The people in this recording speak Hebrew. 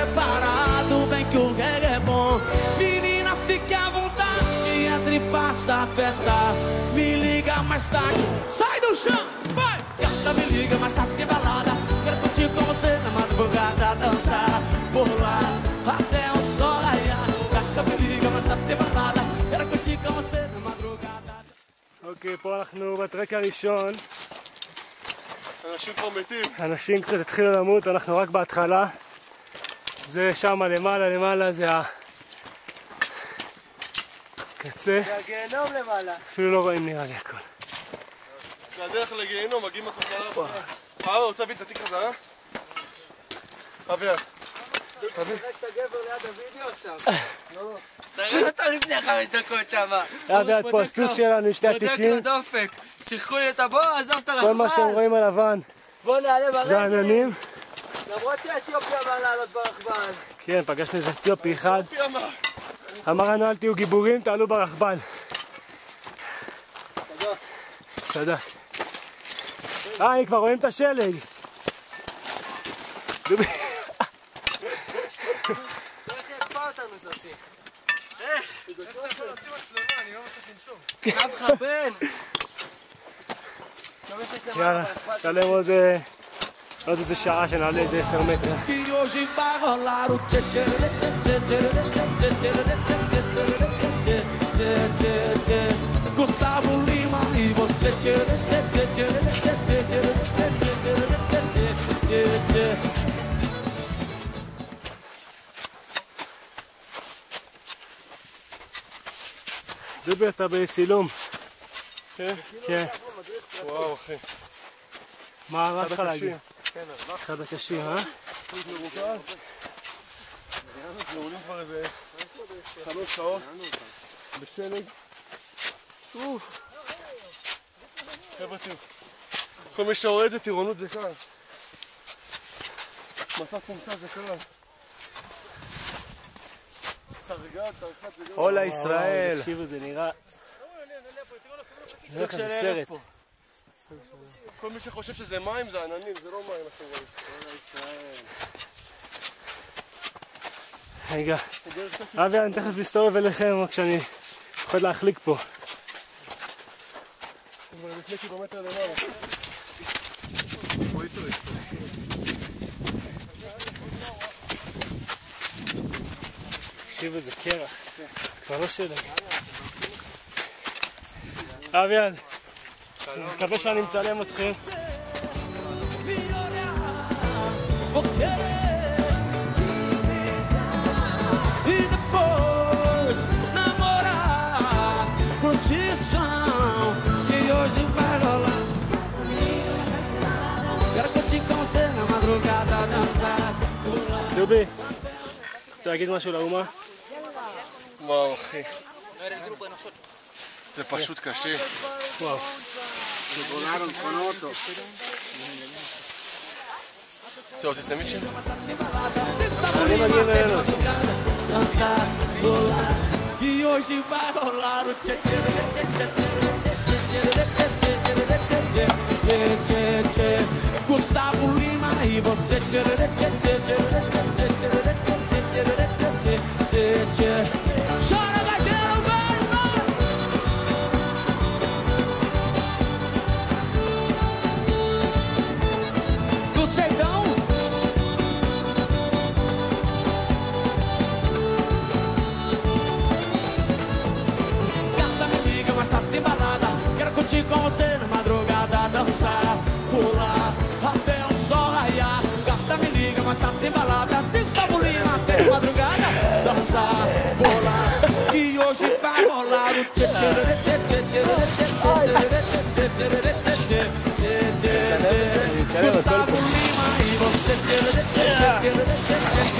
preparado, vem que o reggae é bom. Menina, fique à vontade, entre e faça a festa. Me liga mais tarde, sai do chão, vai! Gata, me liga mais tarde, tem balada. Quero curtir com você na madrugada, dançar, pular até o sol raiar. Gata, me liga mais tarde, tem balada. Quero curtir com você na madrugada. אוקיי, פה אנחנו בטרק הראשון. אנשים כבר מתים. אנשים קצת התחילו למות, אנחנו רק בהתחלה. זה שם למעלה זה הקצה. זה הגיהנום למעלה. אפילו לא רואים נראה לי הכל. זה הדרך לגיהנום, מגיעים הסוכנה פה. רוצה להביא את התיק חזרה? אביעד. תביא. תראה את הגבר ליד הוידאו עכשיו. תראה אותו לפני 5 דקות שמה. אביעד, פה הסוס שלנו, שתי התיקים. בודק לו דופק. שיחקו לי אותה, בוא, עזוב את הרכבל. כל מה שאתם רואים הלבן בוא נעלה ברגל. זה עננים. למרות שהאתיופיה בא לעלות ברכבל. כן, פגשנו איזה אתיופי אחד. אמר לנו אל תהיו גיבורים, תעלו ברכבל. צדק. הנה, כבר רואים את השלג. דובי. אף חבן! יאללה, תעלם עוד איזה שעה שנעלה איזה 10 מטר. Gustavo Lima e você דובי, אתה בצילום. כן? כן. וואו אחי. מה הרס לך להגיד? אחד הקשים, אה? אנחנו עולים כבר איזה 5 שעות בשלג. חבר'ה תראו, כל מי שרואה את זה טירונות זה קל. מסע פומטה זה קל. הולה ישראל. תקשיבו, זה נראה... זה כזה סרט. כל מי שחושב שזה מים זה עננים, זה לא מים אנחנו רואים. הולה ישראל. רגע, אבי, אני תכף מסתובב אליכם כשאני יכול להחליק פה. כבר לפני קילומטר למעלה. תקשיבו, זה קרח. כבר לא שלג. אביעד, אני מקווה שאני מצלם אתכם. דובי, רוצה להגיד משהו לאומה? וואו אחי. זה פשוט קשה. וואו. טוב, זה סמיצ'ים? אני מגיע אלינו. E hoje vai rolar o tchê tchê tchê tchê. Gustavo Lima e você tchê tchê tchê tchê tchê. Chora, gaiteiro, vai, vai! Do sertão. Tem balada, quero curtir com você na madrugada, dançar, pular até o sol raiar. Gata, me liga, mas tá tem balada, tem Gustavo Lima até a madrugada, dançar, pular. E hoje vai rolar o tchê tchê tchê tchê tchê tchê. Gustavo Lima e você tchê tchê tchê tchê.